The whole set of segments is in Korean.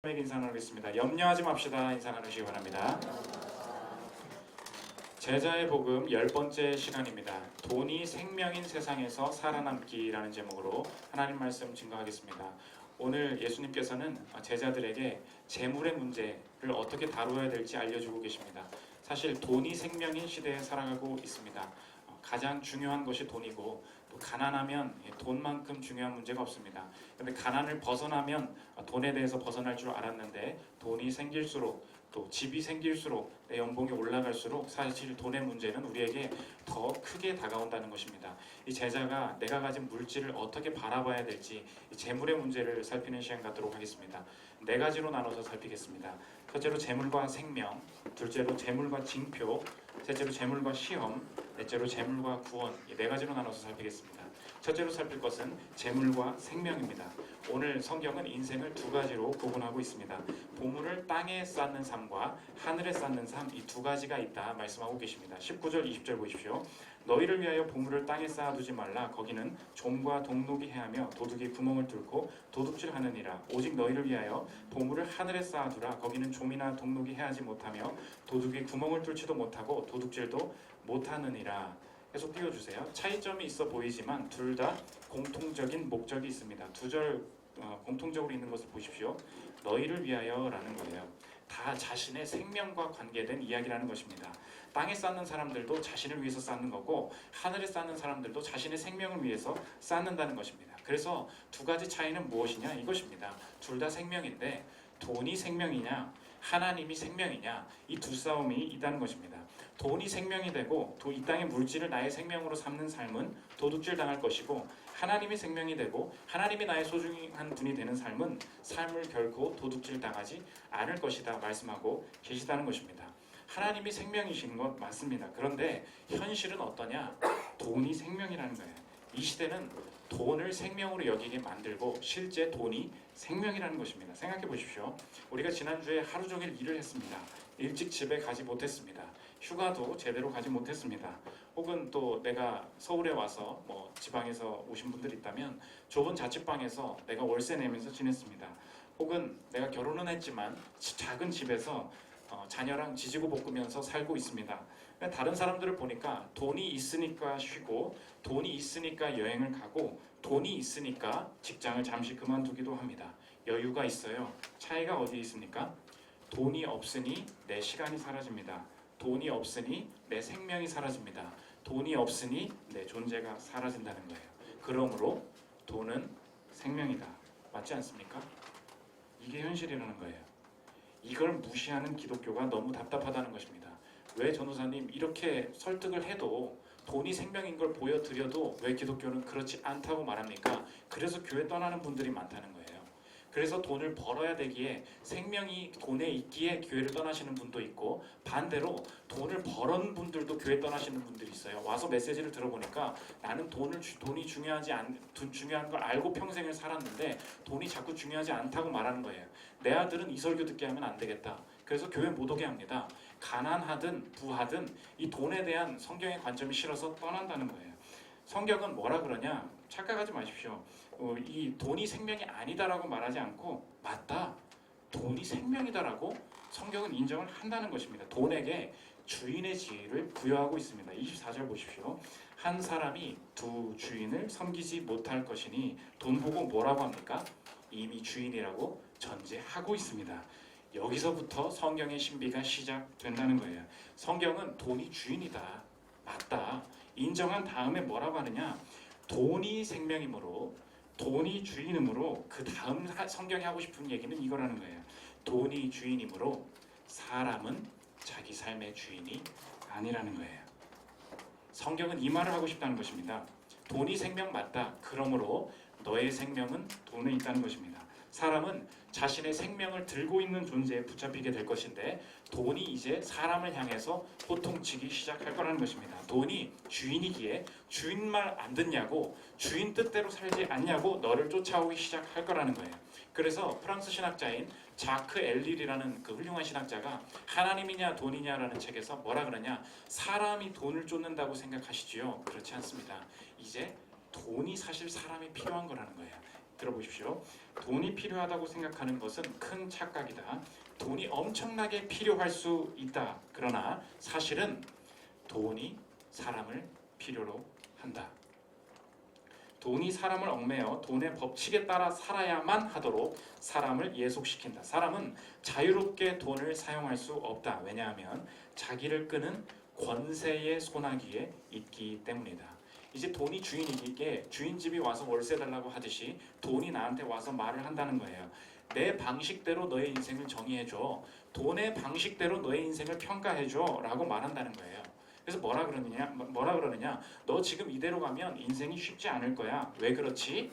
인사 나누겠습니다. 염려하지 맙시다. 인사 나누시기 바랍니다. 제자의 복음 10번째 시간입니다. 돈이 생명인 세상에서 살아남기라는 제목으로 하나님 말씀 증거하겠습니다. 오늘 예수님께서는 제자들에게 재물의 문제를 어떻게 다루어야 될지 알려주고 계십니다. 사실 돈이 생명인 시대에 살아가고 있습니다. 가장 중요한 것이 돈이고, 또 가난하면 돈만큼 중요한 문제가 없습니다. 그런데 가난을 벗어나면 돈에 대해서 벗어날 줄 알았는데, 돈이 생길수록, 또 집이 생길수록, 내 연봉이 올라갈수록 사실 돈의 문제는 우리에게 더 크게 다가온다는 것입니다. 이 제자가 내가 가진 물질을 어떻게 바라봐야 될지, 이 재물의 문제를 살피는 시간 갖도록 하겠습니다. 네 가지로 나눠서 살피겠습니다. 첫째로 재물과 생명, 둘째로 재물과 징표, 셋째로 재물과 시험, 넷째로 재물과 구원, 이 네 가지로 나눠서 살피겠습니다. 첫째로 살필 것은 재물과 생명입니다. 오늘 성경은 인생을 두 가지로 구분하고 있습니다. 보물을 땅에 쌓는 삶과 하늘에 쌓는 삶, 이 두 가지가 있다 말씀하고 계십니다. 19절 20절 보십시오. 너희를 위하여 보물을 땅에 쌓아두지 말라. 거기는 좀과 동록이 해하며 도둑이 구멍을 뚫고 도둑질하느니라. 오직 너희를 위하여 보물을 하늘에 쌓아두라. 거기는 좀이나 동록이 해하지 못하며 도둑이 구멍을 뚫지도 못하고 도둑질도 못하느니라. 계속 띄워주세요. 차이점이 있어 보이지만 둘 다 공통적인 목적이 있습니다. 두 절 공통적으로 있는 것을 보십시오. 너희를 위하여 라는 거예요. 다 자신의 생명과 관계된 이야기라는 것입니다. 땅에 쌓는 사람들도 자신을 위해서 쌓는 거고, 하늘에 쌓는 사람들도 자신의 생명을 위해서 쌓는다는 것입니다. 그래서 두 가지 차이는 무엇이냐 이것입니다. 둘 다 생명인데 돈이 생명이냐 하나님이 생명이냐, 이 두 싸움이 있다는 것입니다. 돈이 생명이 되고 이 땅의 물질을 나의 생명으로 삼는 삶은 도둑질 당할 것이고, 하나님이 생명이 되고 하나님이 나의 소중한 분이 되는 삶은 삶을 결코 도둑질 당하지 않을 것이다 말씀하고 계시다는 것입니다. 하나님이 생명이신 것 맞습니다. 그런데 현실은 어떠냐? 돈이 생명이라는 거예요. 이 시대는 돈을 생명으로 여기게 만들고 실제 돈이 생명이라는 것입니다. 생각해 보십시오. 우리가 지난주에 하루 종일 일을 했습니다. 일찍 집에 가지 못했습니다. 휴가도 제대로 가지 못했습니다. 혹은 또 내가 서울에 와서 지방에서 오신 분들이 있다면 좁은 자취방에서 내가 월세 내면서 지냈습니다. 혹은 내가 결혼은 했지만 작은 집에서 자녀랑 지지고 볶으면서 살고 있습니다. 다른 사람들을 보니까 돈이 있으니까 쉬고, 돈이 있으니까 여행을 가고, 돈이 있으니까 직장을 잠시 그만두기도 합니다. 여유가 있어요. 차이가 어디에 있습니까? 돈이 없으니 내 시간이 사라집니다. 돈이 없으니 내 생명이 사라집니다. 돈이 없으니 내 존재가 사라진다는 거예요. 그러므로 돈은 생명이다. 맞지 않습니까? 이게 현실이라는 거예요. 이걸 무시하는 기독교가 너무 답답하다는 것입니다. 왜 전도사님 이렇게 설득을 해도, 돈이 생명인 걸 보여드려도 왜 기독교는 그렇지 않다고 말합니까? 그래서 교회 떠나는 분들이 많다는 거예요. 그래서 돈을 벌어야 되기에, 생명이 돈에 있기에 교회를 떠나시는 분도 있고, 반대로 돈을 벌은 분들도 교회 떠나시는 분들이 있어요. 와서 메시지를 들어보니까 나는 돈이 중요한 걸 알고 평생을 살았는데 돈이 자꾸 중요하지 않다고 말하는 거예요. 내 아들은 이 설교 듣게 하면 안 되겠다. 그래서 교회 못 오게 합니다. 가난하든 부하든 이 돈에 대한 성경의 관점이 싫어서 떠난다는 거예요. 성경은 뭐라 그러냐? 착각하지 마십시오. 이 돈이 생명이 아니다라고 말하지 않고, 맞다, 돈이 생명이다라고 성경은 인정을 한다는 것입니다. 돈에게 주인의 지위를 부여하고 있습니다. 24절 보십시오. 한 사람이 두 주인을 섬기지 못할 것이니, 돈 보고 뭐라고 합니까? 이미 주인이라고 전제하고 있습니다. 여기서부터 성경의 신비가 시작된다는 거예요. 성경은 돈이 주인이다, 맞다, 인정한 다음에 뭐라고 하느냐? 돈이 생명이므로, 돈이 주인이므로, 그 다음 성경이 하고 싶은 얘기는 이거라는 거예요. 돈이 주인이므로 사람은 자기 삶의 주인이 아니라는 거예요. 성경은 이 말을 하고 싶다는 것입니다. 돈이 생명 맞다. 그러므로 너의 생명은 돈에 있다는 것입니다. 사람은 자신의 생명을 들고 있는 존재에 붙잡히게 될 것인데, 돈이 이제 사람을 향해서 호통치기 시작할 거라는 것입니다. 돈이 주인이기에 주인 말 안 듣냐고, 주인 뜻대로 살지 않냐고 너를 쫓아오기 시작할 거라는 거예요. 그래서 프랑스 신학자인 자크 엘릴이라는 그 훌륭한 신학자가 하나님이냐 돈이냐라는 책에서 뭐라 그러냐? 사람이 돈을 쫓는다고 생각하시지요? 그렇지 않습니다. 이제 돈이 사실 사람이 필요한 거라는 거예요. 들어보십시오. 돈이 필요하다고 생각하는 것은 큰 착각이다. 돈이 엄청나게 필요할 수 있다. 그러나 사실은 돈이 사람을 필요로 한다. 돈이 사람을 얽매여 돈의 법칙에 따라 살아야만 하도록 사람을 예속시킨다. 사람은 자유롭게 돈을 사용할 수 없다. 왜냐하면 자기를 끄는 권세의 소나기에 있기 때문이다. 이제 돈이 주인이기에 주인집이 와서 월세 달라고 하듯이 돈이 나한테 와서 말을 한다는 거예요. 내 방식대로 너의 인생을 정의해줘. 돈의 방식대로 너의 인생을 평가해줘 라고 말한다는 거예요. 그래서 뭐라 그러느냐? 너 지금 이대로 가면 인생이 쉽지 않을 거야. 왜 그렇지?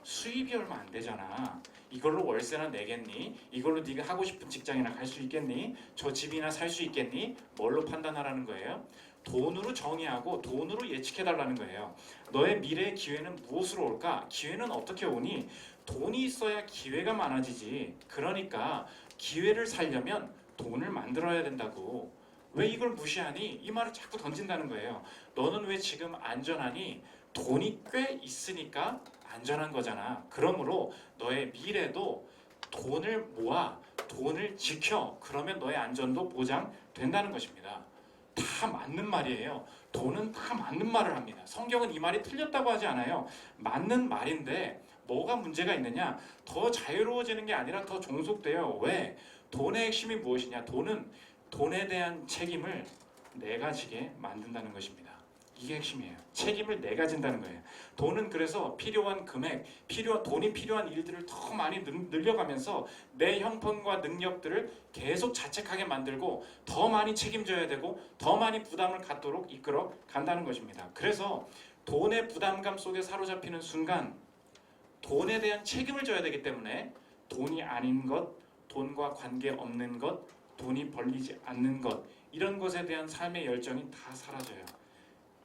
수입이 얼마 안 되잖아. 이걸로 월세나 내겠니? 이걸로 네가 하고 싶은 직장이나 갈 수 있겠니? 저 집이나 살 수 있겠니? 뭘로 판단하라는 거예요? 돈으로 정의하고 돈으로 예측해달라는 거예요. 너의 미래의 기회는 무엇으로 올까? 기회는 어떻게 오니? 돈이 있어야 기회가 많아지지. 그러니까 기회를 살려면 돈을 만들어야 된다고. 왜 이걸 무시하니? 이 말을 자꾸 던진다는 거예요. 너는 왜 지금 안전하니? 돈이 꽤 있으니까 안전한 거잖아. 그러므로 너의 미래도 돈을 모아, 돈을 지켜. 그러면 너의 안전도 보장된다는 것입니다. 다 맞는 말이에요. 돈은 다 맞는 말을 합니다. 성경은 이 말이 틀렸다고 하지 않아요. 맞는 말인데 뭐가 문제가 있느냐? 더 자유로워지는 게 아니라 더 종속돼요. 왜? 돈의 핵심이 무엇이냐? 돈에 대한 책임을 내가 지게 만든다는 것입니다. 이게 핵심이에요. 책임을 내가 진다는 거예요. 돈은 그래서 필요한 금액, 돈이 필요한 일들을 더 많이 늘려가면서 내 형편과 능력들을 계속 자책하게 만들고 더 많이 책임져야 되고 더 많이 부담을 갖도록 이끌어 간다는 것입니다. 그래서 돈의 부담감 속에 사로잡히는 순간 돈에 대한 책임을 져야 되기 때문에 돈이 아닌 것, 돈과 관계없는 것, 돈이 벌리지 않는 것, 이런 것에 대한 삶의 열정이 다 사라져요.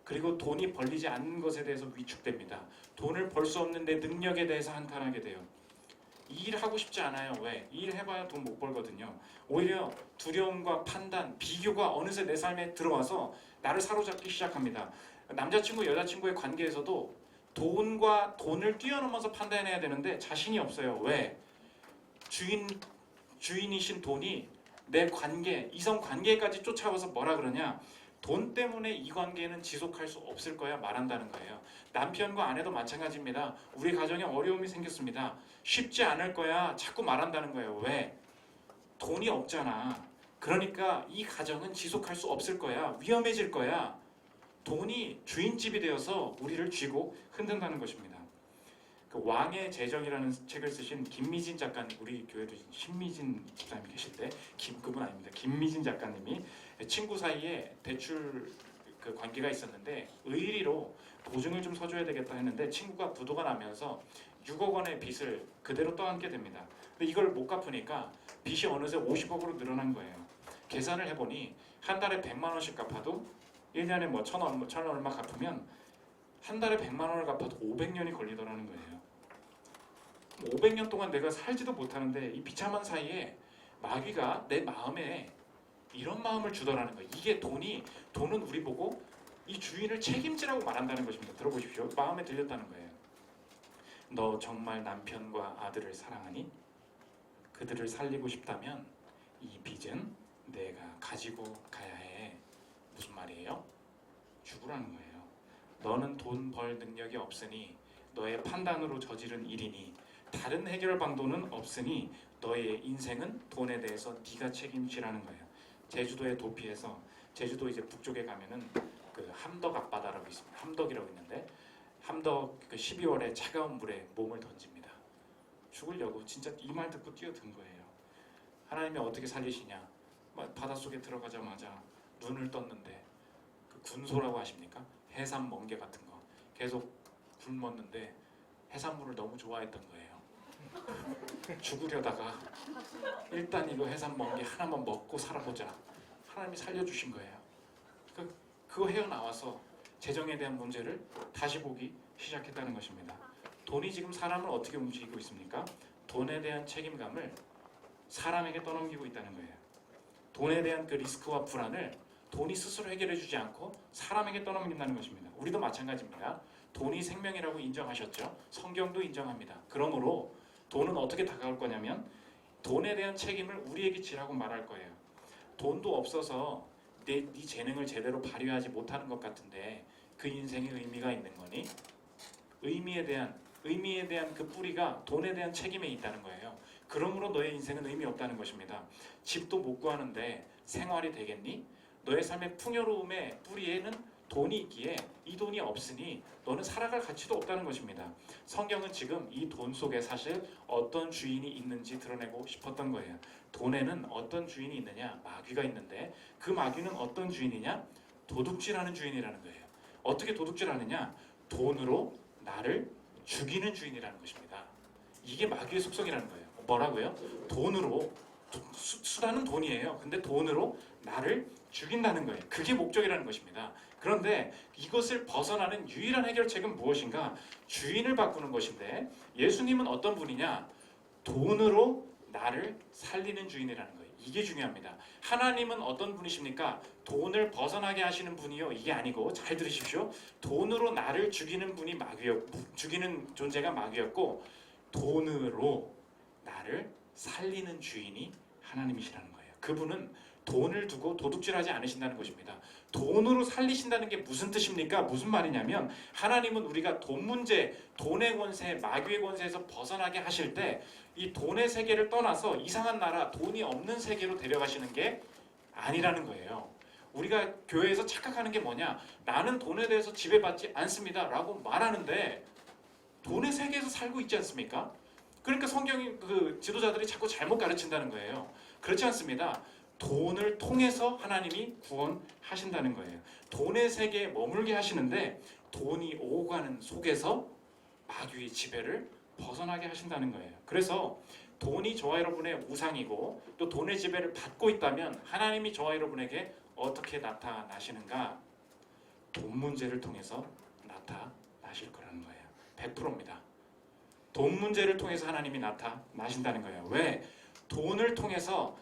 그리고 돈이 벌리지 않는 것에 대해서 위축됩니다. 돈을 벌 수 없는 내 능력에 대해서 한탄하게 돼요. 이 일 하고 싶지 않아요. 왜? 이 일 해봐야 돈 못 벌거든요. 오히려 두려움과 판단, 비교가 어느새 내 삶에 들어와서 나를 사로잡기 시작합니다. 남자친구, 여자친구의 관계에서도 돈과 돈을 뛰어넘어서 판단해야 되는데 자신이 없어요. 왜? 주인이신 돈이 내 관계, 이성 관계까지 쫓아와서 뭐라 그러냐? 돈 때문에 이 관계는 지속할 수 없을 거야 말한다는 거예요. 남편과 아내도 마찬가지입니다. 우리 가정에 어려움이 생겼습니다. 쉽지 않을 거야 자꾸 말한다는 거예요. 왜? 돈이 없잖아. 그러니까 이 가정은 지속할 수 없을 거야. 위험해질 거야. 돈이 주인집이 되어서 우리를 쥐고 흔든다는 것입니다. 그 왕의 재정이라는 책을 쓰신 김미진 작가님, 우리 교회도 신미진 집사님이 계실 때 그분 아닙니다. 김미진 작가님이 친구 사이에 대출 그 관계가 있었는데 의리로 보증을 좀 서줘야 되겠다 했는데 친구가 부도가 나면서 6억 원의 빚을 그대로 떠안게 됩니다. 근데 이걸 못 갚으니까 빚이 어느새 50억으로 늘어난 거예요. 계산을 해보니 한 달에 100만 원씩 갚아도 1년에 뭐 천 원 얼마 갚으면 한 달에 100만 원을 갚아도 500년이 걸리더라는 거예요. 500년 동안 내가 살지도 못하는데 이 비참한 사이에 마귀가 내 마음에 이런 마음을 주더라는 거예요. 이게 돈은 우리 보고 이 주인을 책임지라고 말한다는 것입니다. 들어보십시오. 마음에 들렸다는 거예요. 너 정말 남편과 아들을 사랑하니? 그들을 살리고 싶다면 이 빚은 내가 가지고 가야 해. 무슨 말이에요? 죽으라는 거예요. 너는 돈 벌 능력이 없으니 너의 판단으로 저지른 일이니 다른 해결 방도는 없으니 너의 인생은 돈에 대해서 네가 책임지라는 거예요. 제주도의 도피에서 제주도 이제 북쪽에 가면은 그 함덕 앞바다라고 있습니다. 함덕이라고 있는데 함덕 그 12월에 차가운 물에 몸을 던집니다. 죽으려고 진짜 이 말 듣고 뛰어든 거예요. 하나님이 어떻게 살리시냐? 바닷속에 들어가자마자 눈을 떴는데 그 군소라고 하십니까? 해삼 멍게 같은 거 계속 굶었는데 해산물을 너무 좋아했던 거예요. 죽으려다가 일단 이거 해산 멍게 하나만 먹고 살아보자. 하나님이 살려주신 거예요. 그거 헤어나와서 재정에 대한 문제를 다시 보기 시작했다는 것입니다. 돈이 지금 사람을 어떻게 움직이고 있습니까? 돈에 대한 책임감을 사람에게 떠넘기고 있다는 거예요. 돈에 대한 그 리스크와 불안을 돈이 스스로 해결해 주지 않고 사람에게 떠넘긴다는 것입니다. 우리도 마찬가지입니다. 돈이 생명이라고 인정하셨죠. 성경도 인정합니다. 그러므로 돈은 어떻게 다가올 거냐면 돈에 대한 책임을 우리에게 지라고 말할 거예요. 돈도 없어서 네 재능을 제대로 발휘하지 못하는 것 같은데 그 인생에 의미가 있는 거니? 의미에 대한 그 뿌리가 돈에 대한 책임에 있다는 거예요. 그러므로 너의 인생은 의미 없다는 것입니다. 집도 못 구하는데 생활이 되겠니? 너의 삶의 풍요로움의 뿌리에는 돈이 있기에 이 돈이 없으니 너는 살아갈 가치도 없다는 것입니다. 성경은 지금 이 돈 속에 사실 어떤 주인이 있는지 드러내고 싶었던 거예요. 돈에는 어떤 주인이 있느냐? 마귀가 있는데 그 마귀는 어떤 주인이냐? 도둑질하는 주인이라는 거예요. 어떻게 도둑질하느냐? 돈으로 나를 죽이는 주인이라는 것입니다. 이게 마귀의 속성이라는 거예요. 뭐라고요? 돈으로, 수단은 돈이에요. 근데 돈으로 나를 죽인다는 거예요. 그게 목적이라는 것입니다. 그런데 이것을 벗어나는 유일한 해결책은 무엇인가? 주인을 바꾸는 것인데 예수님은 어떤 분이냐? 돈으로 나를 살리는 주인이라는 거예요. 이게 중요합니다. 하나님은 어떤 분이십니까? 돈을 벗어나게 하시는 분이요. 이게 아니고 잘 들으십시오. 돈으로 나를 죽이는 분이 죽이는 존재가 마귀였고 돈으로 나를 살리는 주인이 하나님이시라는 거예요. 그분은 돈을 두고 도둑질하지 않으신다는 것입니다. 돈으로 살리신다는 게 무슨 뜻입니까? 무슨 말이냐면 하나님은 우리가 돈 문제, 돈의 권세, 마귀의 권세에서 벗어나게 하실 때 이 돈의 세계를 떠나서 이상한 나라, 돈이 없는 세계로 데려가시는 게 아니라는 거예요. 우리가 교회에서 착각하는 게 뭐냐? 나는 돈에 대해서 지배받지 않습니다 라고 말하는데 돈의 세계에서 살고 있지 않습니까? 그러니까 성경이 그 지도자들이 자꾸 잘못 가르친다는 거예요. 그렇지 않습니다. 돈을 통해서 하나님이 구원하신다는 거예요. 돈의 세계에 머물게 하시는데 돈이 오고 가는 속에서 마귀의 지배를 벗어나게 하신다는 거예요. 그래서 돈이 저와 여러분의 우상이고 또 돈의 지배를 받고 있다면 하나님이 저와 여러분에게 어떻게 나타나시는가? 돈 문제를 통해서 나타나실 거라는 거예요. 100%입니다. 돈 문제를 통해서 하나님이 나타나신다는 거예요. 왜? 돈을 통해서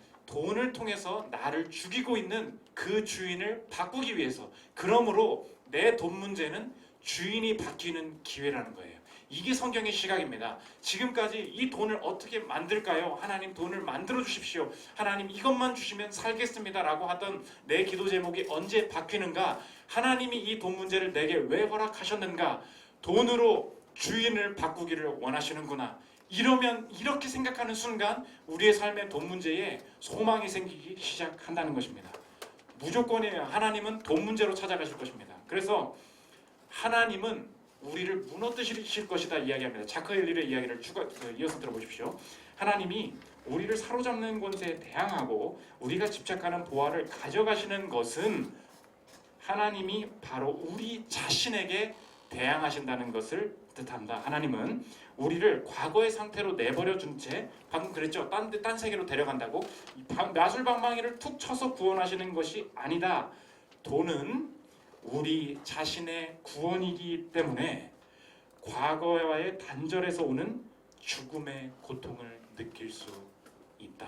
나를 죽이고 있는 그 주인을 바꾸기 위해서. 그러므로 내 돈 문제는 주인이 바뀌는 기회라는 거예요. 이게 성경의 시각입니다. 지금까지 이 돈을 어떻게 만들까요? 하나님 돈을 만들어 주십시오. 하나님 이것만 주시면 살겠습니다 라고 하던 내 기도 제목이 언제 바뀌는가? 하나님이 이 돈 문제를 내게 왜 허락하셨는가? 돈으로 주인을 바꾸기를 원하시는구나. 이렇게 생각하는 순간 우리의 삶의 돈 문제에 소망이 생기기 시작한다는 것입니다. 무조건이에요. 하나님은 돈 문제로 찾아가실 것입니다. 그래서 하나님은 우리를 무너뜨리실 것이다 이야기합니다. 자크 엘릴의 이야기를 이어서 들어보십시오. 하나님이 우리를 사로잡는 권세에 대항하고 우리가 집착하는 보화를 가져가시는 것은 하나님이 바로 우리 자신에게 대항하신다는 것을 뜻한다. 하나님은 우리를 과거의 상태로 내버려 준 채 방금 그랬죠. 딴 세계로 데려간다고 나술방망이를 툭 쳐서 구원하시는 것이 아니다. 돈은 우리 자신의 구원이기 때문에 과거와의 단절에서 오는 죽음의 고통을 느낄 수 있다.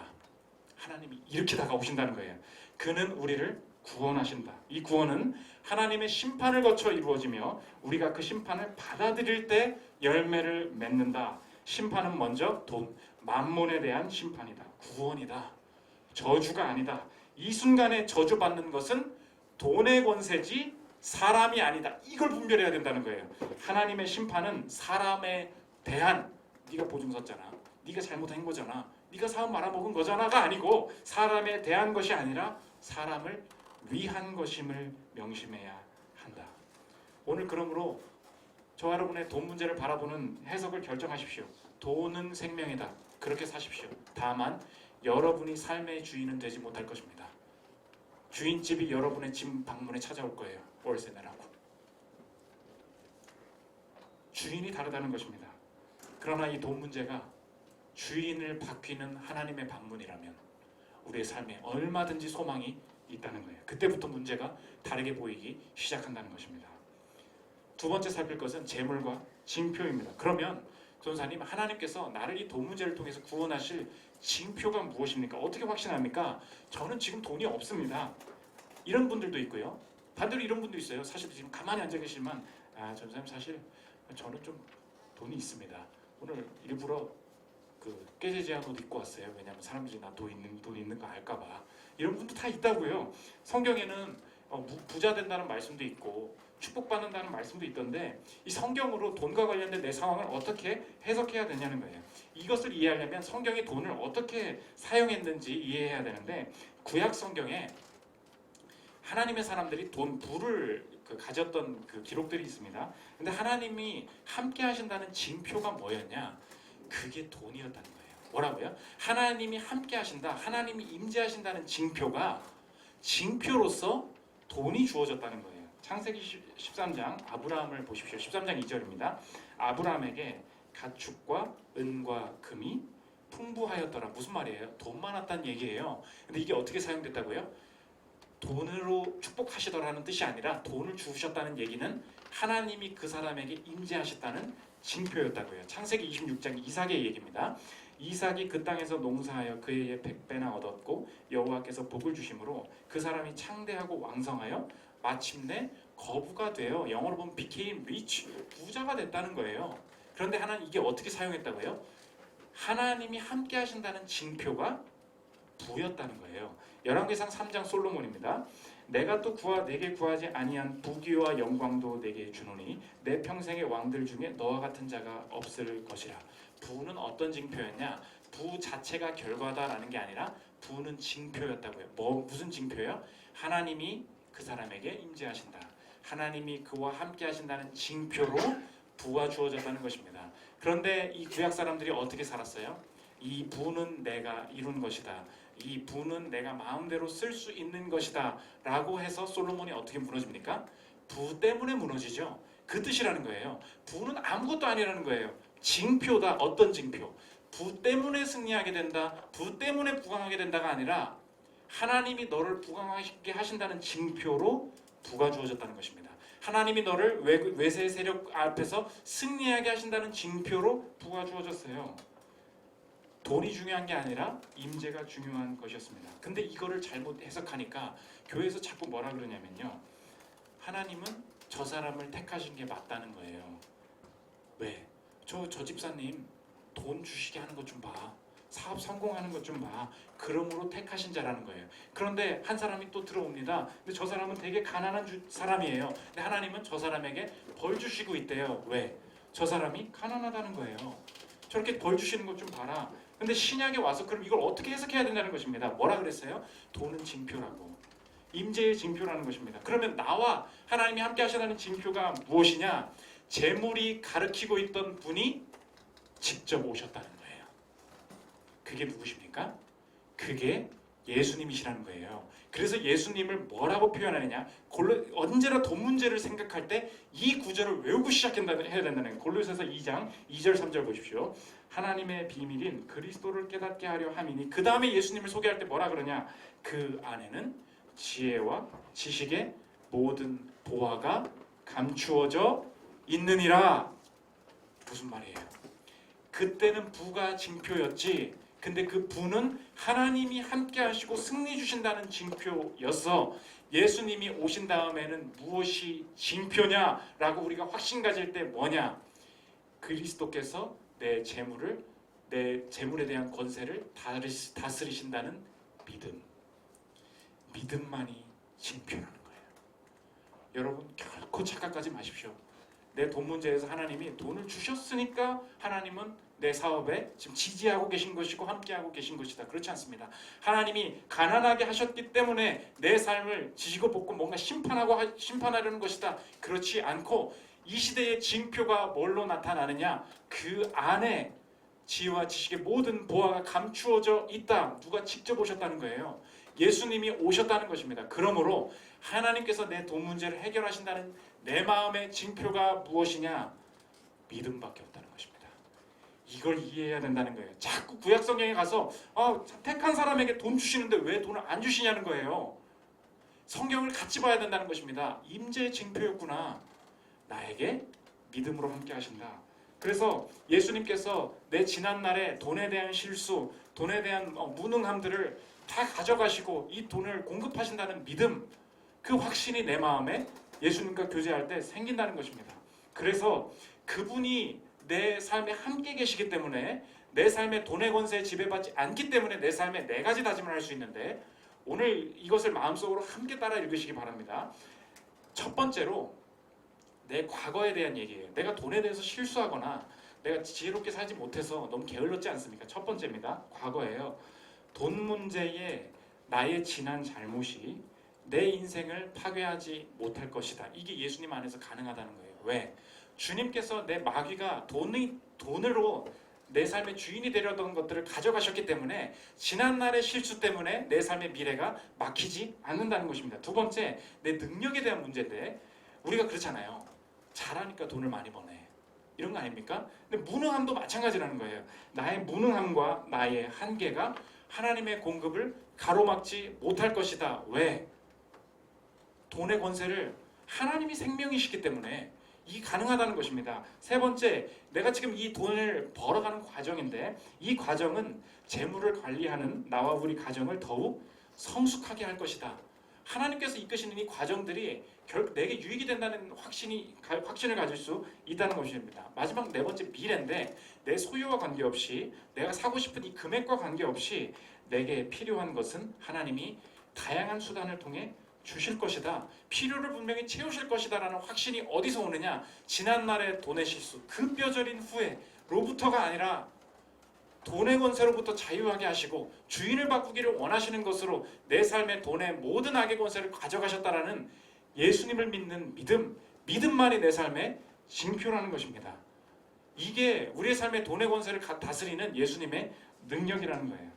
하나님이 이렇게 다가오신다는 거예요. 그는 우리를 구원하신다. 이 구원은 하나님의 심판을 거쳐 이루어지며 우리가 그 심판을 받아들일 때 열매를 맺는다. 심판은 먼저 돈, 만몬에 대한 심판이다. 구원이다. 저주가 아니다. 이 순간에 저주받는 것은 돈의 권세지 사람이 아니다. 이걸 분별해야 된다는 거예요. 하나님의 심판은 사람에 대한 네가 보증 섰잖아. 네가 잘못한 거잖아. 네가 사업 말아먹은 거잖아가 아니고 사람에 대한 것이 아니라 사람을 위한 것임을 명심해야 한다. 오늘 그러므로 저와 여러분의 돈 문제를 바라보는 해석을 결정하십시오. 돈은 생명이다. 그렇게 사십시오. 다만 여러분이 삶의 주인은 되지 못할 것입니다. 주인집이 여러분의 집 방문에 찾아올 거예요. 월세 내라고. 주인이 다르다는 것입니다. 그러나 이 돈 문제가 주인을 바뀌는 하나님의 방문이라면 우리의 삶에 얼마든지 소망이 있다는 거예요. 그때부터 문제가 다르게 보이기 시작한다는 것입니다. 두 번째 살필 것은 재물과 징표입니다. 그러면 전사님, 하나님께서 나를 이 돈 문제를 통해서 구원하실 징표가 무엇입니까? 어떻게 확신합니까? 저는 지금 돈이 없습니다. 이런 분들도 있고요. 반대로 이런 분도 있어요. 사실 지금 가만히 앉아 계시지만 전사님 사실 저는 좀 돈이 있습니다. 오늘 일부러 그 꾀재재한 옷 입고 왔어요. 왜냐하면 사람들이 나 돈 있는 거 알까봐. 이런 분도 다 있다고요. 성경에는 부자 된다는 말씀도 있고 축복받는다는 말씀도 있던데 이 성경으로 돈과 관련된 내 상황을 어떻게 해석해야 되냐는 거예요. 이것을 이해하려면 성경이 돈을 어떻게 사용했는지 이해해야 되는데 구약 성경에 하나님의 사람들이 부를 가졌던 그 기록들이 있습니다. 근데 하나님이 함께 하신다는 징표가 뭐였냐? 그게 돈이었다는 거예요. 뭐라고요? 하나님이 함께 하신다, 하나님이 임재하신다는 징표로서 돈이 주어졌다는 거예요. 창세기 13장 아브라함을 보십시오. 13장 2절입니다. 아브라함에게 가축과 은과 금이 풍부하였더라. 무슨 말이에요? 돈 많았다는 얘기예요. 근데 이게 어떻게 사용됐다고요? 돈으로 축복하시더라는 뜻이 아니라 돈을 주셨다는 얘기는 하나님이 그 사람에게 임재하셨다는 징표였다고요. 창세기 26장 이삭의 얘기입니다. 이삭이 그 땅에서 농사하여 그의 해에 100배나 얻었고 여호와께서 복을 주심으로 그 사람이 창대하고 왕성하여 마침내 거부가 되어 영어로 보면 became rich, 부자가 됐다는 거예요. 그런데 하나님 이게 어떻게 사용했다고요? 하나님이 함께 하신다는 징표가 부였다는 거예요. 열왕기상 3장 솔로몬입니다. 내가 또 내게 구하지 아니한 부귀와 영광도 내게 주노니 내 평생의 왕들 중에 너와 같은 자가 없을 것이라. 부는 어떤 징표였냐? 부 자체가 결과다라는 게 아니라 부는 징표였다고요. 무슨 징표예요? 하나님이 그 사람에게 임재하신다. 하나님이 그와 함께 하신다는 징표로 부가 주어졌다는 것입니다. 그런데 이 구약 사람들이 어떻게 살았어요? 이 부는 내가 이룬 것이다. 이 부는 내가 마음대로 쓸 수 있는 것이다 라고 해서 솔로몬이 어떻게 무너집니까? 부 때문에 무너지죠. 그 뜻이라는 거예요. 부는 아무것도 아니라는 거예요. 징표다. 어떤 징표? 부 때문에 승리하게 된다, 부 때문에 부강하게 된다가 아니라 하나님이 너를 부강하게 하신다는 징표로 부가 주어졌다는 것입니다. 하나님이 너를 외세 세력 앞에서 승리하게 하신다는 징표로 부가 주어졌어요. 돈이 중요한 게 아니라 임재가 중요한 것이었습니다. 근데 이거를 잘못 해석하니까 교회에서 자꾸 뭐라 그러냐면요, 하나님은 저 사람을 택하신 게 맞다는 거예요. 왜? 저 집사님 돈 주시게 하는 것 좀 봐. 사업 성공하는 것 좀 봐. 그러므로 택하신 자라는 거예요. 그런데 한 사람이 또 들어옵니다. 근데 저 사람은 되게 가난한 사람이에요. 근데 하나님은 저 사람에게 벌 주시고 있대요. 왜? 저 사람이 가난하다는 거예요. 저렇게 벌 주시는 것 좀 봐라. 근데 신약에 와서 그럼 이걸 어떻게 해석해야 된다는 것입니다. 뭐라 그랬어요? 돈은 징표라고. 임재의 징표라는 것입니다. 그러면 나와 하나님이 함께 하시다는 징표가 무엇이냐? 재물이 가르치고 있던 분이 직접 오셨다는 거예요. 그게 누구십니까? 그게 예수님이시라는 거예요. 그래서 예수님을 뭐라고 표현하느냐? 언제나 돈 문제를 생각할 때 이 구절을 외우고 해야 된다는 거예요. 골로새서 2장 2절 3절 보십시오. 하나님의 비밀인 그리스도를 깨닫게 하려 함이니, 그 다음에 예수님을 소개할 때 뭐라 그러냐? 그 안에는 지혜와 지식의 모든 보화가 감추어져 있느니라. 무슨 말이에요? 그때는 부가 징표였지, 근데 그 부는 하나님이 함께 하시고 승리 주신다는 징표였어. 예수님이 오신 다음에는 무엇이 징표냐라고 우리가 확신 가질 때 뭐냐? 그리스도께서 내 재물에 대한 권세를 다스리신다는 믿음만이 징표라는 거예요. 여러분 결코 착각하지 마십시오. 내 돈 문제에서 하나님이 돈을 주셨으니까 하나님은 내 사업에 지금 지지하고 계신 것이고 함께하고 계신 것이다. 그렇지 않습니다. 하나님이 가난하게 하셨기 때문에 내 삶을 지지고 볶고 뭔가 심판하려는 것이다. 그렇지 않고 이 시대의 징표가 뭘로 나타나느냐? 그 안에 지혜와 지식의 모든 보화가 감추어져 있다. 누가 직접 오셨다는 거예요. 예수님이 오셨다는 것입니다. 그러므로 하나님께서 내 돈 문제를 해결하신다는 내 마음의 징표가 무엇이냐? 믿음밖에 없다는 것입니다. 이걸 이해해야 된다는 거예요. 자꾸 구약 성경에 가서 택한 사람에게 돈 주시는데 왜 돈을 안 주시냐는 거예요. 성경을 같이 봐야 된다는 것입니다. 임재의 징표였구나. 나에게 믿음으로 함께 하신다. 그래서 예수님께서 내 지난날에 돈에 대한 실수, 돈에 대한 무능함들을 다 가져가시고 이 돈을 공급하신다는 믿음, 그 확신이 내 마음에 예수님과 교제할 때 생긴다는 것입니다. 그래서 그분이 내 삶에 함께 계시기 때문에 내 삶의 돈의 권세에 지배받지 않기 때문에 내 삶에 네 가지 다짐을 할 수 있는데 오늘 이것을 마음속으로 함께 따라 읽으시기 바랍니다. 첫 번째로 내 과거에 대한 얘기예요. 내가 돈에 대해서 실수하거나 내가 지혜롭게 살지 못해서 너무 게을렀지 않습니까? 첫 번째입니다. 과거예요. 돈 문제에 나의 지난 잘못이 내 인생을 파괴하지 못할 것이다. 이게 예수님 안에서 가능하다는 거예요. 왜? 주님께서 내 마귀가 돈으로 내 삶의 주인이 되려던 것들을 가져가셨기 때문에 지난날의 실수 때문에 내 삶의 미래가 막히지 않는다는 것입니다. 두 번째, 내 능력에 대한 문제인데 우리가 그렇잖아요. 잘하니까 돈을 많이 버네. 이런 거 아닙니까? 근데 무능함도 마찬가지라는 거예요. 나의 무능함과 나의 한계가 하나님의 공급을 가로막지 못할 것이다. 왜? 돈의 권세를 하나님이 생명이시기 때문에 이게 가능하다는 것입니다. 세 번째, 내가 지금 이 돈을 벌어가는 과정인데 이 과정은 재물을 관리하는 나와 우리 가정을 더욱 성숙하게 할 것이다. 하나님께서 이끄시는 이 과정들이 결국 내게 유익이 된다는 확신을 가질 수 있다는 것입니다. 마지막 네 번째, 미래인데 내 소유와 관계없이 내가 사고 싶은 이 금액과 관계없이 내게 필요한 것은 하나님이 다양한 수단을 통해 주실 것이다. 필요를 분명히 채우실 것이다 라는 확신이 어디서 오느냐? 지난날의 돈의 실수, 그 뼈저린 후회로부터가 아니라 돈의 권세로부터 자유하게 하시고 주인을 바꾸기를 원하시는 것으로 내 삶의 돈의 모든 악의 권세를 가져가셨다라는 예수님을 믿는 믿음만이 내 삶의 징표라는 것입니다. 이게 우리의 삶의 돈의 권세를 다스리는 예수님의 능력이라는 거예요.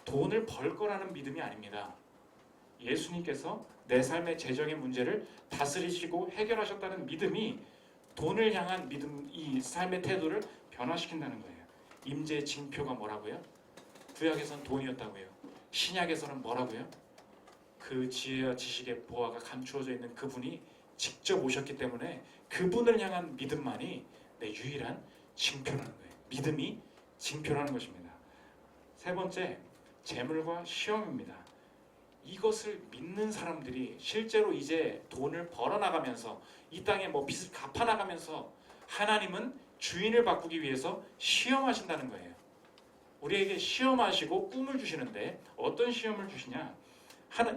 돈을 벌 거라는 믿음이 아닙니다. 예수님께서 내 삶의 재정의 문제를 다스리시고 해결하셨다는 믿음이 돈을 향한 믿음, 이 삶의 태도를 변화시킨다는 거예요. 임재의 징표가 뭐라고요? 구약에서는 돈이었다고요. 신약에서는 뭐라고요? 그 지혜와 지식의 보화가 감추어져 있는 그분이 직접 오셨기 때문에 그분을 향한 믿음만이 내 유일한 징표라는 거예요. 믿음이 징표라는 것입니다. 세 번째, 재물과 시험입니다. 이것을 믿는 사람들이 실제로 이제 돈을 벌어나가면서 이 땅에 빚을 갚아나가면서 하나님은 주인을 바꾸기 위해서 시험하신다는 거예요. 우리에게 시험하시고 꿈을 주시는데 어떤 시험을 주시냐?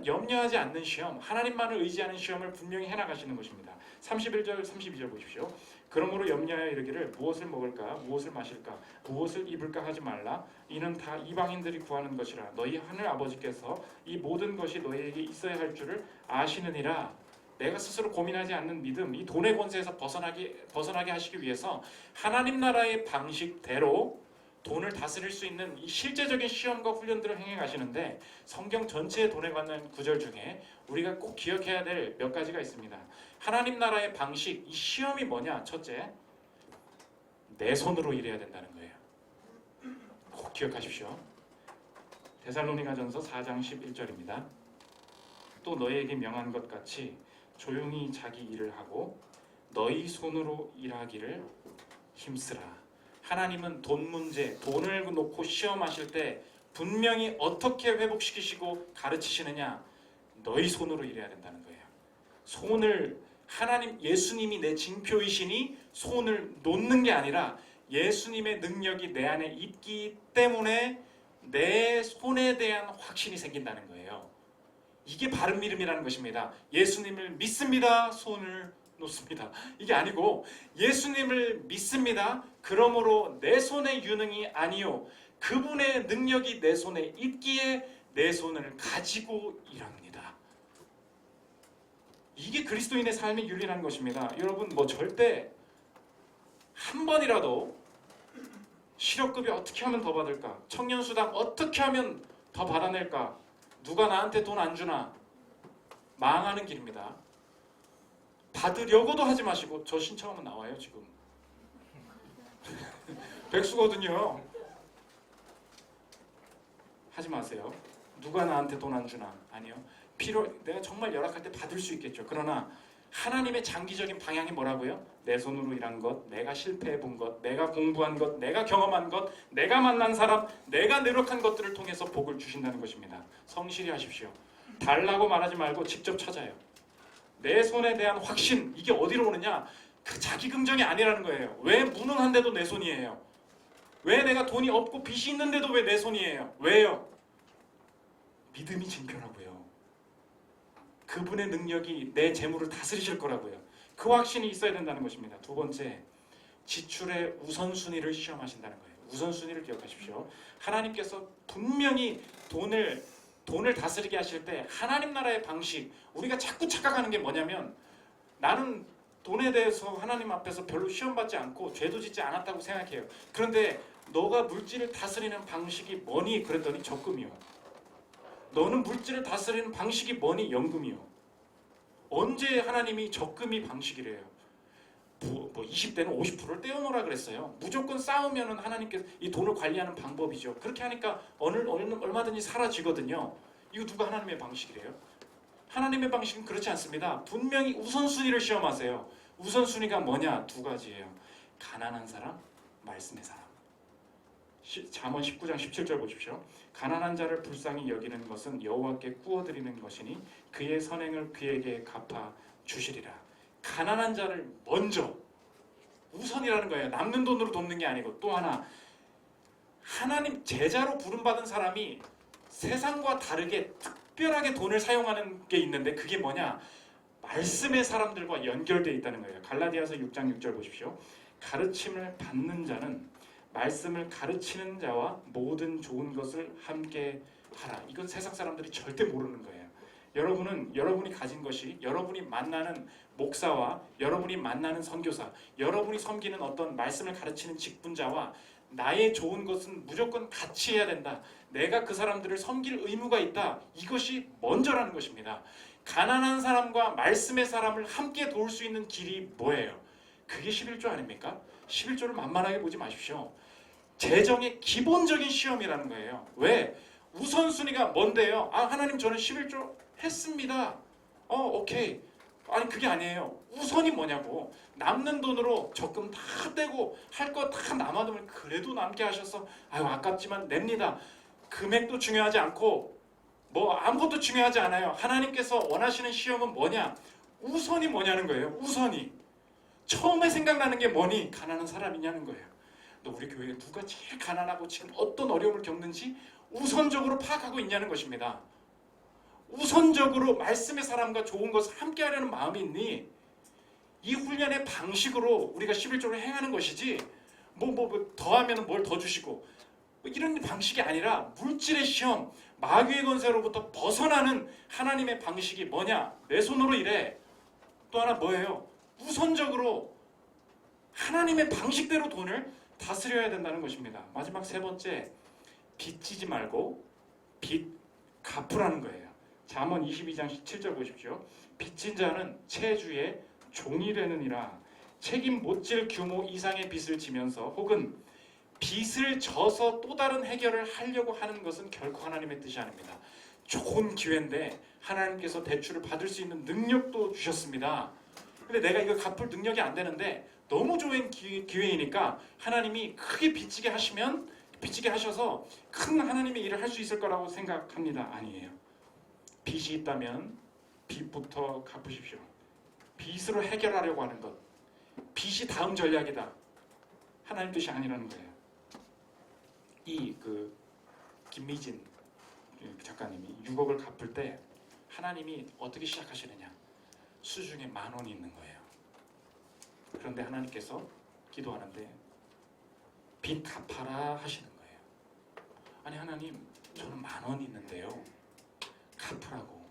염려하지 않는 시험, 하나님만을 의지하는 시험을 분명히 해나가시는 것입니다. 31절, 32절 보십시오. 그러므로 염려하여 이르기를 무엇을 먹을까, 무엇을 마실까, 무엇을 입을까 하지 말라. 이는 다 이방인들이 구하는 것이라. 너희 하늘 아버지께서 이 모든 것이 너희에게 있어야 할 줄을 아시느니라. 내가 스스로 고민하지 않는 믿음, 이 돈의 권세에서 벗어나게 하시기 위해서 하나님 나라의 방식대로 돈을 다스릴 수 있는 이 실제적인 시험과 훈련들을 행해 가시는데 성경 전체의 돈에 관한 구절 중에 우리가 꼭 기억해야 될 몇 가지가 있습니다. 하나님 나라의 방식, 이 시험이 뭐냐? 첫째, 내 손으로 일해야 된다는 거예요. 꼭 기억하십시오. 데살로니가전서 4장 11절입니다. 또 너희에게 명한 것 같이 조용히 자기 일을 하고 너희 손으로 일하기를 힘쓰라. 하나님은 돈 문제, 돈을 놓고 시험하실 때 분명히 어떻게 회복시키시고 가르치시느냐? 너희 손으로 일해야 된다는 거예요. 손을 예수님이 내 징표이시니 손을 놓는 게 아니라 예수님의 능력이 내 안에 있기 때문에 내 손에 대한 확신이 생긴다는 거예요. 이게 바른 믿음이라는 것입니다. 예수님을 믿습니다. 손을 놓습니다. 이게 아니고 예수님을 믿습니다. 그러므로 내 손의 유능이 아니요 그분의 능력이 내 손에 있기에 내 손을 가지고 일합니다. 이게 그리스도인의 삶의 윤리라는 것입니다. 여러분 절대 한 번이라도 실업급여 어떻게 하면 더 받을까? 청년수당 어떻게 하면 더 받아낼까? 누가 나한테 돈 안 주나? 망하는 길입니다. 받으려고도 하지 마시고 저 신청하면 나와요 지금. 백수거든요. 하지 마세요. 누가 나한테 돈 안 주나? 아니요. 내가 정말 열악할 때 받을 수 있겠죠. 그러나 하나님의 장기적인 방향이 뭐라고요? 내 손으로 일한 것, 내가 실패해 본 것, 내가 공부한 것, 내가 경험한 것, 내가 만난 사람, 내가 노력한 것들을 통해서 복을 주신다는 것입니다. 성실히 하십시오. 달라고 말하지 말고 직접 찾아요. 내 손에 대한 확신, 이게 어디로 오느냐? 그 자기 긍정이 아니라는 거예요. 왜 무능한데도 내 손이에요? 왜 내가 돈이 없고 빚이 있는데도 왜 내 손이에요? 왜요? 믿음이 징표라고요. 그분의 능력이 내 재물을 다스리실 거라고요. 그 확신이 있어야 된다는 것입니다. 두 번째, 지출의 우선순위를 시험하신다는 거예요. 우선순위를 기억하십시오. 하나님께서 분명히 돈을 다스리게 하실 때 하나님 나라의 방식, 우리가 자꾸 착각하는 게 뭐냐면 나는 돈에 대해서 하나님 앞에서 별로 시험받지 않고 죄도 짓지 않았다고 생각해요. 그런데 너가 물질을 다스리는 방식이 뭐니? 그랬더니 적금이요. 너는 물질을 다스리는 방식이 뭐니? 연금이요. 언제 하나님이 적금이 방식이래요? 20대는 50%를 떼어놓으라 그랬어요. 무조건 쌓으면 하나님께서 이 돈을 관리하는 방법이죠. 그렇게 하니까 얼마든지 사라지거든요. 이거 누가 하나님의 방식이래요? 하나님의 방식은 그렇지 않습니다. 분명히 우선순위를 시험하세요. 우선순위가 뭐냐? 두 가지예요. 가난한 사람, 말씀의 사람. 잠언 19장 17절 보십시오. 가난한 자를 불쌍히 여기는 것은 여호와께 구워드리는 것이니 그의 선행을 그에게 갚아 주시리라. 가난한 자를 먼저 우선이라는 거예요. 남는 돈으로 돕는 게 아니고, 또 하나, 하나님 제자로 부름받은 사람이 세상과 다르게 특별하게 돈을 사용하는 게 있는데 그게 뭐냐? 말씀의 사람들과 연결되어 있다는 거예요. 갈라디아서 6장 6절 보십시오. 가르침을 받는 자는 말씀을 가르치는 자와 모든 좋은 것을 함께 하라. 이건 세상 사람들이 절대 모르는 거예요. 여러분이 가진 것이, 여러분이 만나는 목사와 여러분이 만나는 선교사, 여러분이 섬기는 어떤 말씀을 가르치는 직분자와 나의 좋은 것은 무조건 같이 해야 된다. 내가 그 사람들을 섬길 의무가 있다. 이것이 먼저라는 것입니다. 가난한 사람과 말씀의 사람을 함께 도울 수 있는 길이 뭐예요? 그게 11조 아닙니까? 11조를 만만하게 보지 마십시오. 재정의 기본적인 시험이라는 거예요. 왜? 우선순위가 뭔데요? 하나님 저는 11조 했습니다. 오케이. 아니 그게 아니에요. 우선이 뭐냐고. 남는 돈으로 적금 다 떼고 할 거 다 남아두면 그래도 남게 하셔서 아깝지만 냅니다. 금액도 중요하지 않고 아무것도 중요하지 않아요. 하나님께서 원하시는 시험은 뭐냐? 우선이 뭐냐는 거예요. 우선이. 처음에 생각나는 게 뭐니? 가난한 사람이냐는 거예요. 너 우리 교회에 누가 제일 가난하고 지금 어떤 어려움을 겪는지 우선적으로 파악하고 있냐는 것입니다. 우선적으로 말씀의 사람과 좋은 것을 함께 하려는 마음이 있니? 이 훈련의 방식으로 우리가 11조를 행하는 것이지 더하면 뭘 더 주시고 이런 방식이 아니라 물질의 시험, 마귀의 권세로부터 벗어나는 하나님의 방식이 뭐냐? 내 손으로 일해. 또 하나 뭐예요? 우선적으로 하나님의 방식대로 돈을 다스려야 된다는 것입니다. 마지막 세 번째, 빚지지 말고 빚 갚으라는 거예요. 잠언 22장 17절 보십시오. 빚진 자는 채주의 종이 되느니라. 책임 못 질 규모 이상의 빚을 지면서 혹은 빚을 져서 또 다른 해결을 하려고 하는 것은 결코 하나님의 뜻이 아닙니다. 좋은 기회인데 하나님께서 대출을 받을 수 있는 능력도 주셨습니다. 근데 내가 이거 갚을 능력이 안 되는데 너무 좋은 기회이니까 하나님이 크게 빚지게 하셔서 큰 하나님의 일을 할 수 있을 거라고 생각합니다. 아니에요. 빚이 있다면 빚부터 갚으십시오. 빚으로 해결하려고 하는 것, 빚이 다음 전략이다. 하나님 뜻이 아니라는 거예요. 김미진 작가님이 6억을 갚을 때 하나님이 어떻게 시작하시느냐? 수중에 10,000원이 있는 거예요. 그런데 하나님께서 기도하는데 빚 갚아라 하시는 거예요. 아니 하나님, 저는 10,000원 있는데요, 갚으라고.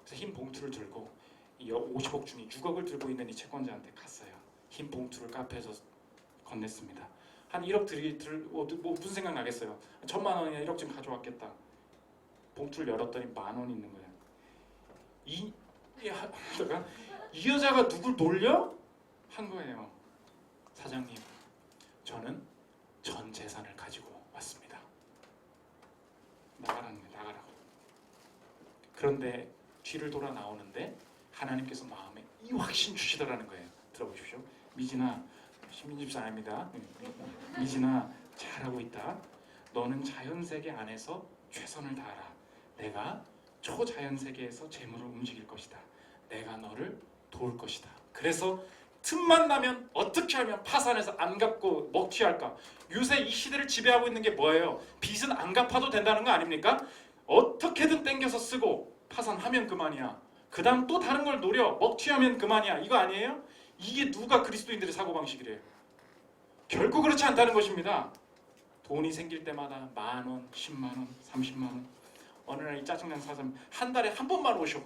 그래서 흰 봉투를 들고 50억 중에 6억을 들고 있는 이 채권자한테 갔어요. 흰 봉투를 카페에서 건넸습니다. 한 1억 무슨 생각 나겠어요? 1,000,000원이나 1억쯤 가져왔겠다. 봉투를 열었더니 10,000원 있는 거예요. 이 여자가 누굴 놀려? 한 거예요. 사장님, 저는 전 재산을 가지고 왔습니다. 나가라고. 그런데 뒤를 돌아 나오는데 하나님께서 마음에 이 확신 주시더라는 거예요. 들어보십시오. 미진아, 신민집사입니다. 미진아, 잘하고 있다. 너는 자연세계 안에서 최선을 다하라. 내가 초자연세계에서 재물을 움직일 것이다. 내가 너를 도울 것이다. 그래서 틈만 나면 어떻게 하면 파산해서 안 갚고 먹튀할까? 요새 이 시대를 지배하고 있는 게 뭐예요? 빚은 안 갚아도 된다는 거 아닙니까? 어떻게든 땡겨서 쓰고 파산하면 그만이야. 그 다음 또 다른 걸 노려 먹튀하면 그만이야. 이거 아니에요? 이게 누가 그리스도인들의 사고방식이래요? 결코 그렇지 않다는 것입니다. 돈이 생길 때마다 10,000원, 100,000원, 300,000원. 어느 날 이 짜증난 사람 한 달에 한 번만 오셔.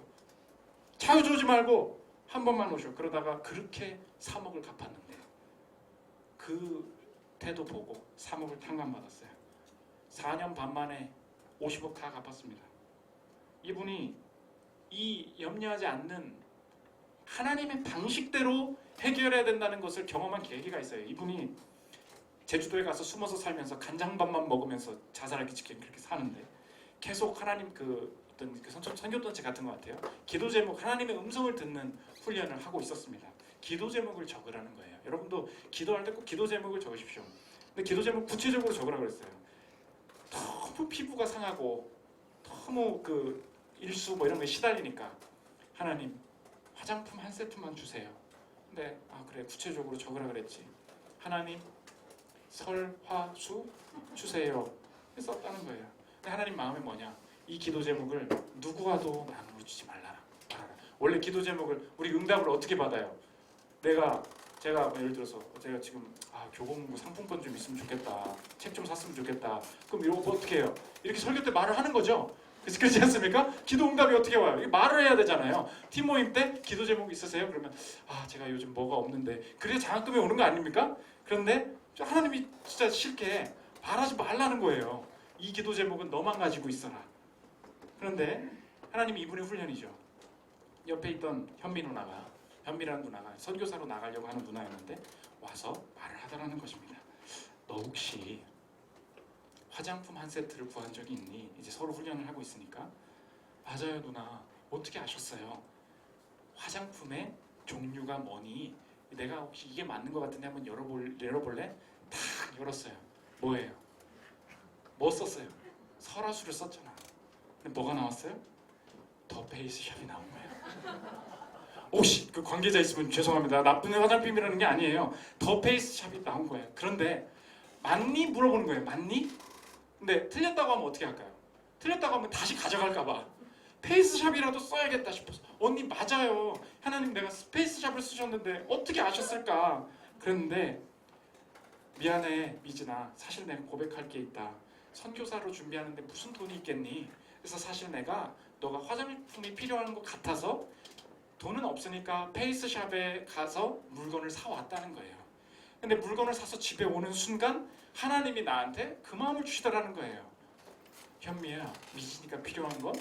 자주 오지 말고 한 번만 오셔. 그러다가 그렇게 3억을 갚았는데 그 태도 보고 3억을 탕감받았어요. 4년 반 만에 50억 다 갚았습니다. 이분이 이 염려하지 않는 하나님의 방식대로 해결해야 된다는 것을 경험한 계기가 있어요. 이분이 제주도에 가서 숨어서 살면서 간장밥만 먹으면서 자살하기 직전 그렇게 사는데 계속 하나님 어떤 선교단체 같은 것 같아요. 기도 제목 하나님의 음성을 듣는 훈련을 하고 있었습니다. 기도 제목을 적으라는 거예요. 여러분도 기도할 때 꼭 기도 제목을 적으십시오. 근데 기도 제목 구체적으로 적으라고 그랬어요. 너무 피부가 상하고 너무 일수 이런 거에 시달리니까 하나님 화장품 한 세트만 주세요. 근데 그래 구체적으로 적으라 그랬지. 하나님 설화수 주세요. 썼다는 거예요. 근데 하나님 마음이 뭐냐? 이 기도 제목을 누구와도 나누어 주지 말라. 원래 기도 제목을 우리 응답을 어떻게 받아요? 제가 예를 들어서 제가 지금 교보문고 상품권 좀 있으면 좋겠다. 책 좀 샀으면 좋겠다. 그럼 이거 어떻게 해요? 이렇게 설교 때 말을 하는 거죠. 그렇지 않습니까? 기도 응답이 어떻게 와요? 이게 말을 해야 되잖아요. 팀 모임 때 기도 제목 있으세요? 그러면 제가 요즘 뭐가 없는데 그래야 장학금이 오는 거 아닙니까? 그런데 하나님이 진짜 싫게 말하지 말라는 거예요. 이 기도 제목은 너만 가지고 있어라. 그런데 하나님이 이분의 훈련이죠. 옆에 있던 현미라는 누나가 선교사로 나가려고 하는 누나였는데 와서 말을 하더라는 것입니다. 너 혹시 화장품 한 세트를 구한 적이 있니? 이제 서로 훈련을 하고 있으니까. 맞아요 누나. 어떻게 아셨어요? 화장품의 종류가 뭐니? 내가 혹시 이게 맞는 것 같은데 한번 열어볼래? 탁 열었어요. 뭐예요? 뭐 썼어요? 설화수를 썼잖아. 근데 뭐가 나왔어요? 더 페이스샵이 나온 거예요. 혹시 그 관계자 있으면 죄송합니다. 나쁜 화장품이라는 게 아니에요. 더 페이스샵이 나온 거예요. 그런데 맞니? 물어보는 거예요. 맞니? 근데 틀렸다고 하면 어떻게 할까요? 틀렸다고 하면 다시 가져갈까 봐. 페이스샵이라도 써야겠다 싶어서 언니 맞아요. 하나님 내가 페이스샵을 쓰셨는데 어떻게 아셨을까? 그랬는데 미안해 미진아. 사실 내가 고백할 게 있다. 선교사로 준비하는데 무슨 돈이 있겠니? 그래서 사실 내가 너가 화장품이 필요한 것 같아서 돈은 없으니까 페이스샵에 가서 물건을 사왔다는 거예요. 근데 물건을 사서 집에 오는 순간 하나님이 나한테 그 마음을 주시더라는 거예요. 현미야, 미지니까 필요한 건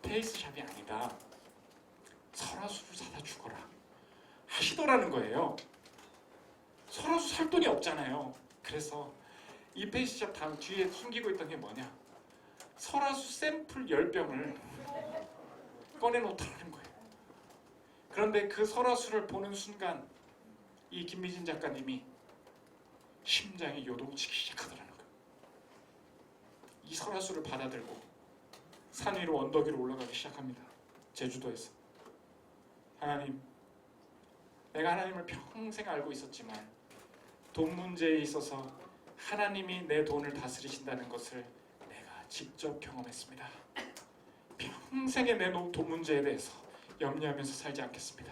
페이스샵이 아니다. 설화수를 사다 주거라 하시더라는 거예요. 설화수 살 돈이 없잖아요. 그래서 이 페이스샵 다음 뒤에 숨기고 있던 게 뭐냐? 설화수 샘플 10병을 꺼내놓더라는 거예요. 그런데 그 설화수를 보는 순간 이 김미진 작가님이 심장이 요동치기 시작하더라는 거예요. 이 설화수를 받아들고 산 위로 언덕 위로 올라가기 시작합니다. 제주도에서. 하나님, 내가 하나님을 평생 알고 있었지만 돈 문제에 있어서 하나님이 내 돈을 다스리신다는 것을 내가 직접 경험했습니다. 평생에 내 돈 문제에 대해서 염려하면서 살지 않겠습니다.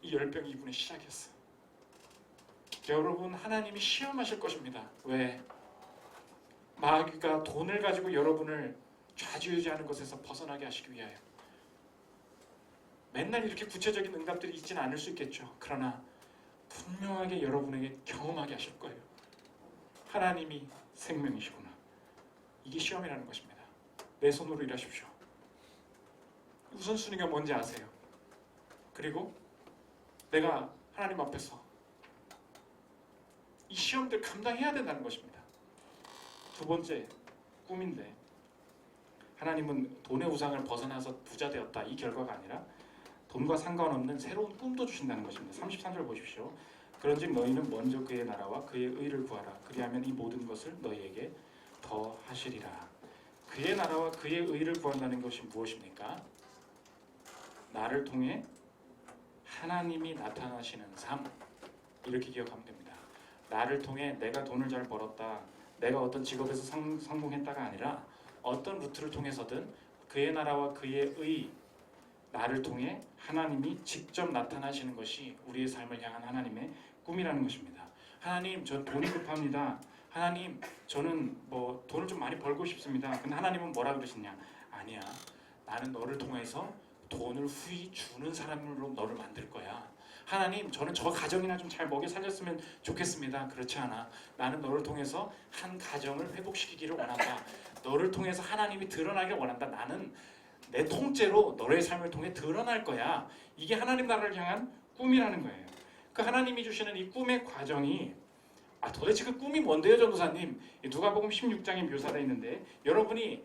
이 열병이 이분의 시작이었어요. 여러분, 하나님이 시험하실 것입니다. 왜? 마귀가 돈을 가지고 여러분을 좌지우지하는 것에서 벗어나게 하시기 위하여. 맨날 이렇게 구체적인 응답들이 있지는 않을 수 있겠죠. 그러나 분명하게 여러분에게 경험하게 하실 거예요. 하나님이 생명이시구나. 이게 시험이라는 것입니다. 내 손으로 일하십시오. 우선순위가 뭔지 아세요. 그리고 내가 하나님 앞에서 이 시험들 감당해야 된다는 것입니다. 두 번째, 꿈인데 하나님은 돈의 우상을 벗어나서 부자 되었다 이 결과가 아니라 돈과 상관없는 새로운 꿈도 주신다는 것입니다. 33절 보십시오. 그런즉 너희는 먼저 그의 나라와 그의 의를 구하라. 그리하면 이 모든 것을 너희에게 더 하시리라. 그의 나라와 그의 의를 구한다는 것이 무엇입니까? 나를 통해 하나님이 나타나시는 삶, 이렇게 기억하면 됩니다. 나를 통해 내가 돈을 잘 벌었다, 내가 어떤 직업에서 성공했다가 아니라 어떤 루트를 통해서든 그의 나라와 그의 의, 나를 통해 하나님이 직접 나타나시는 것이 우리의 삶을 향한 하나님의 꿈이라는 것입니다. 하나님, 전 돈이 급합니다. 하나님, 저는 뭐 돈을 좀 많이 벌고 싶습니다. 근데 하나님은 뭐라 그러시냐? 아니야, 나는 너를 통해서 돈을 후히 주는 사람으로 너를 만들 거야. 하나님, 저는 저 가정이나 좀 잘 먹여 살렸으면 좋겠습니다. 그렇지 않아. 나는 너를 통해서 한 가정을 회복시키기를 원한다. 너를 통해서 하나님이 드러나기를 원한다. 나는 내 통째로 너의 삶을 통해 드러날 거야. 이게 하나님 나라를 향한 꿈이라는 거예요. 그 하나님이 주시는 이 꿈의 과정이, 도대체 그 꿈이 뭔데요, 전도사님? 누가복음 16장에 묘사되어 있는데, 여러분이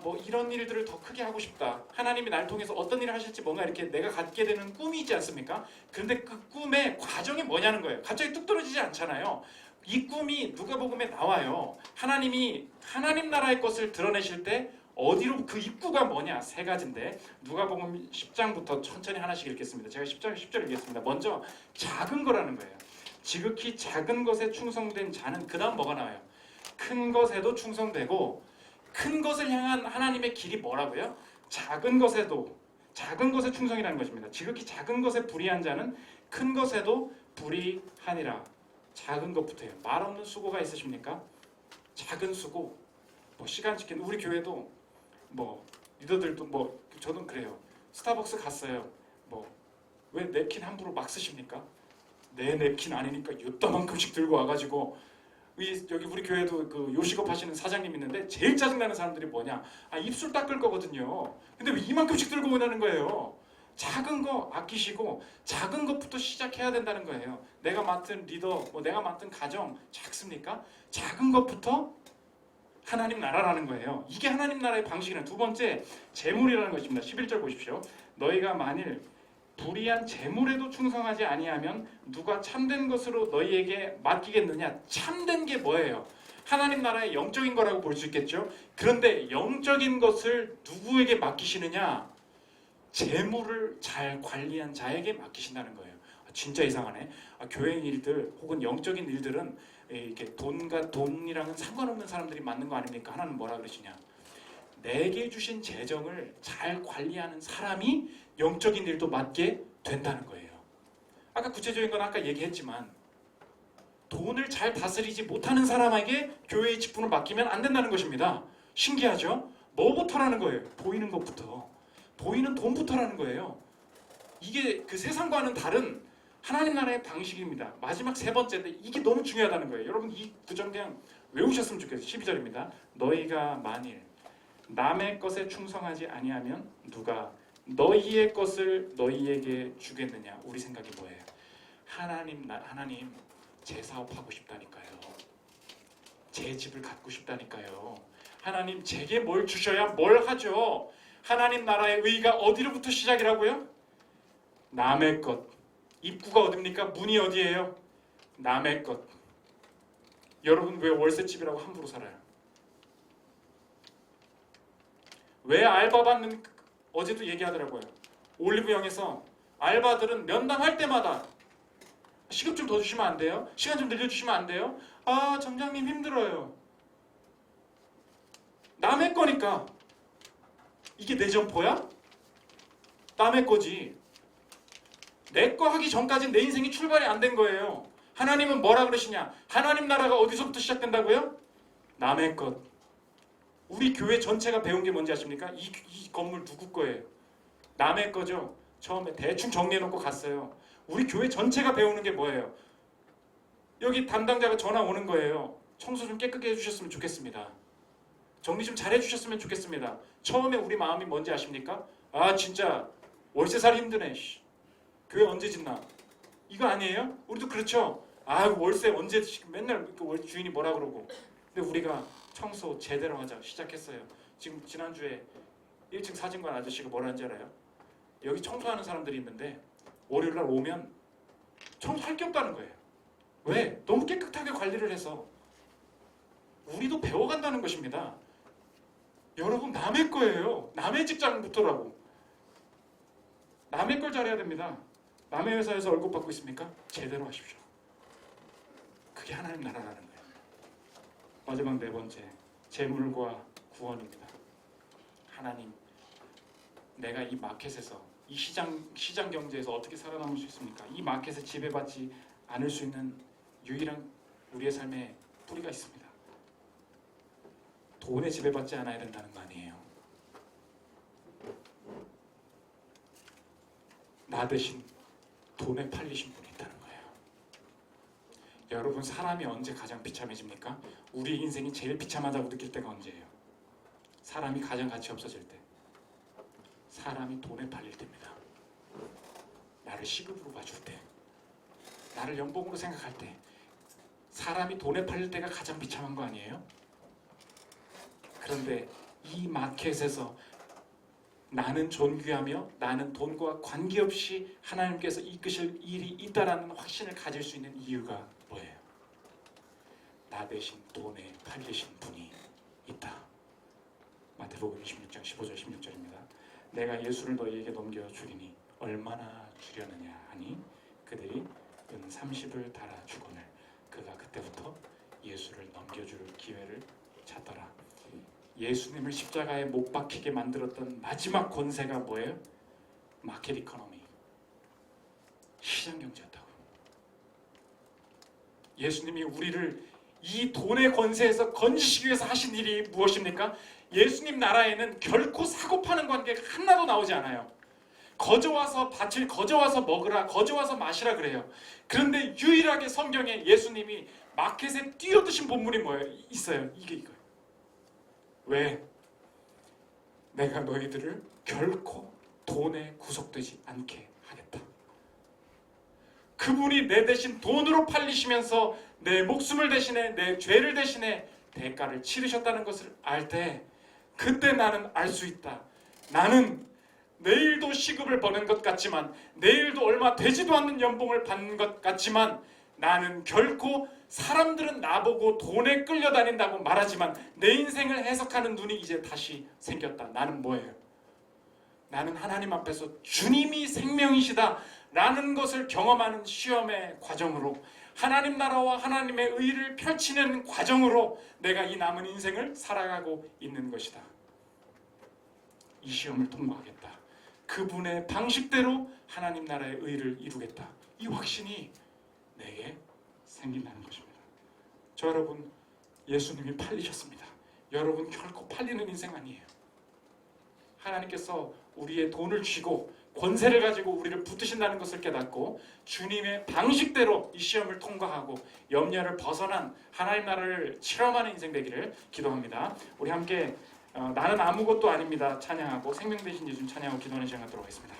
뭐 이런 일들을 더 크게 하고 싶다, 하나님이 날 통해서 어떤 일을 하실지 뭔가 이렇게 내가 갖게 되는 꿈이 있지 않습니까? 그런데 그 꿈의 과정이 뭐냐는 거예요. 갑자기 뚝 떨어지지 않잖아요. 이 꿈이 누가복음에 나와요. 하나님이 하나님 나라의 것을 드러내실 때 어디로, 그 입구가 뭐냐? 세 가지인데 누가복음 10장부터 천천히 하나씩 읽겠습니다. 제가 10절 읽겠습니다. 먼저 작은 거라는 거예요. 지극히 작은 것에 충성된 자는, 그 다음 뭐가 나와요? 큰 것에도 충성되고, 큰 것을 향한 하나님의 길이 뭐라고요? 작은 것에 충성이라는 것입니다. 지극히 작은 것에 불의한 자는 큰 것에도 불의하니라. 작은 것부터예요. 말 없는 수고가 있으십니까? 작은 수고, 뭐 시간 지키는, 우리 교회도 뭐 리더들도 뭐 저는 그래요. 스타벅스 갔어요. 뭐 왜 냅킨 함부로 막 쓰십니까? 내 냅킨 아니니까 요따만큼씩 들고 와가지고, 여기 우리 교회도 그 요식업 하시는 사장님 있는데 제일 짜증나는 사람들이 뭐냐? 입술 닦을 거거든요. 근데 왜 이만큼씩 들고 오냐는 거예요. 작은 거 아끼시고 작은 것부터 시작해야 된다는 거예요. 내가 맡은 리더, 내가 맡은 가정 작습니까? 작은 것부터 하나님 나라라는 거예요. 이게 하나님 나라의 방식이라는. 두 번째, 재물이라는 것입니다. 11절 보십시오. 너희가 만일 불의한 재물에도 충성하지 아니하면 누가 참된 것으로 너희에게 맡기겠느냐? 참된 게 뭐예요? 하나님 나라의 영적인 거라고 볼 수 있겠죠. 그런데 영적인 것을 누구에게 맡기시느냐? 재물을 잘 관리한 자에게 맡기신다는 거예요. 진짜 이상하네. 교회 일들 혹은 영적인 일들은 이렇게 돈이랑은 상관없는 사람들이 맡는 거 아닙니까? 하나님 뭐라 그러시냐? 내게 주신 재정을 잘 관리하는 사람이 영적인 일도 맡게 된다는 거예요. 아까 구체적인 건 아까 얘기했지만, 돈을 잘 다스리지 못하는 사람에게 교회의 직분을 맡기면 안 된다는 것입니다. 신기하죠? 뭐부터라는 거예요? 보이는 것부터. 보이는 돈부터라는 거예요. 이게 그 세상과는 다른 하나님 나라의 방식입니다. 마지막 세 번째인데 이게 너무 중요하다는 거예요. 여러분 이 구절 그냥 외우셨으면 좋겠어요. 12절입니다. 너희가 만일 남의 것에 충성하지 아니하면 누가 너희의 것을 너희에게 주겠느냐? 우리 생각이 뭐예요? 하나님 제 사업하고 싶다니까요. 제 집을 갖고 싶다니까요. 하나님 제게 뭘 주셔야 뭘 하죠. 하나님 나라의 의가 어디로부터 시작이라고요? 남의 것. 입구가 어딥니까? 문이 어디예요? 남의 것. 여러분 왜 월세집이라고 함부로 살아요? 왜 알바 받는, 어제도 얘기하더라고요. 올리브영에서 알바들은 면담할 때마다 시급 좀 더 주시면 안 돼요? 시간 좀 늘려주시면 안 돼요? 점장님 힘들어요. 남의 거니까. 이게 내 점포야? 남의 거지. 내 거 하기 전까지는 내 인생이 출발이 안 된 거예요. 하나님은 뭐라 그러시냐? 하나님 나라가 어디서부터 시작된다고요? 남의 것. 우리 교회 전체가 배운 게 뭔지 아십니까? 이 건물 누구 거예요? 남의 거죠. 처음에 대충 정리해놓고 갔어요. 우리 교회 전체가 배우는 게 뭐예요? 여기 담당자가 전화 오는 거예요. 청소 좀 깨끗게 해주셨으면 좋겠습니다. 정리 좀 잘해주셨으면 좋겠습니다. 처음에 우리 마음이 뭔지 아십니까? 진짜 월세살이 힘드네. 교회 언제 짓나? 이거 아니에요? 우리도 그렇죠? 월세 언제, 맨날 주인이 뭐라 그러고. 근데 우리가 청소 제대로 하자 시작했어요. 지금 지난주에 1층 사진관 아저씨가 뭐라 하는지 알아요? 여기 청소하는 사람들이 있는데 월요일날 오면 청소할 게 없다는 거예요. 왜? 너무 깨끗하게 관리를 해서. 우리도 배워간다는 것입니다. 여러분 남의 거예요. 남의 직장부터라고. 남의 걸 잘해야 됩니다. 남의 회사에서 월급 받고 있습니까? 제대로 하십시오. 그게 하나님 나라라는 거예요. 마지막 네 번째, 재물과 구원입니다. 하나님, 내가 이 마켓에서, 이 시장 경제에서 어떻게 살아남을 수 있습니까? 이 마켓에 지배받지 않을 수 있는 유일한 우리의 삶의 뿌리가 있습니다. 돈에 지배받지 않아야 된다는 거 아니에요. 나 대신 돈에 팔리신 분이 있다는 거예요. 여러분, 사람이 언제 가장 비참해집니까? 우리 인생이 제일 비참하다고 느낄 때가 언제예요? 사람이 가장 가치 없어질 때. 사람이 돈에 팔릴 때입니다. 나를 시급으로 봐줄 때, 나를 연봉으로 생각할 때, 사람이 돈에 팔릴 때가 가장 비참한 거 아니에요? 그런데 이 마켓에서 나는 존귀하며 나는 돈과 관계없이 하나님께서 이끄실 일이 있다라는 확신을 가질 수 있는 이유가 뭐예요? 나 대신 돈에 팔리신 분이 있다. 마태복음 26장 15절 16절입니다. 내가 예수를 너희에게 넘겨주리니 얼마나 주려느냐 하니 그들이 은 30을 달아 주거늘 그가 그때부터 예수를 넘겨줄 기회를 찾더라. 예수님을 십자가에 못 박히게 만들었던 마지막 권세가 뭐예요? 마켓 이코노미, 시장 경제였다고. 예수님이 우리를 이 돈의 권세에서 건지시기 위해서 하신 일이 무엇입니까? 예수님 나라에는 결코 사고 파는 관계가 하나도 나오지 않아요. 거저와서 밭을 거저와서 먹으라, 거저와서 마시라 그래요. 그런데 유일하게 성경에 예수님이 마켓에 뛰어드신 본문이 뭐예요? 있어요. 이거예요. 왜? 내가 너희들을 결코 돈에 구속되지 않게 하겠다. 그분이 내 대신 돈으로 팔리시면서 내 목숨을 대신해, 내 죄를 대신해 대가를 치르셨다는 것을 알 때, 그때 나는 알 수 있다. 나는 내일도 시급을 버는 것 같지만, 내일도 얼마 되지도 않는 연봉을 받는 것 같지만, 나는 결코 사람들은 나보고 돈에 끌려다닌다고 말하지만 내 인생을 해석하는 눈이 이제 다시 생겼다. 나는 뭐예요? 나는 하나님 앞에서 주님이 생명이시다 라는 것을 경험하는 시험의 과정으로, 하나님 나라와 하나님의 의를 펼치는 과정으로 내가 이 남은 인생을 살아가고 있는 것이다. 이 시험을 통과하겠다. 그분의 방식대로 하나님 나라의 의를 이루겠다. 이 확신이 내게 생긴다는 것입니다. 저 여러분, 예수님이 팔리셨습니다. 여러분 결코 팔리는 인생 아니에요. 하나님께서 우리의 돈을 쥐고 권세를 가지고 우리를 붙드신다는 것을 깨닫고 주님의 방식대로 이 시험을 통과하고 염려를 벗어난 하나님 나라를 체험하는 인생 되기를 기도합니다. 우리 함께 나는 아무것도 아닙니다 찬양하고 생명 되신 예수님 찬양하고 기도하는 시간 갖도록 하겠습니다.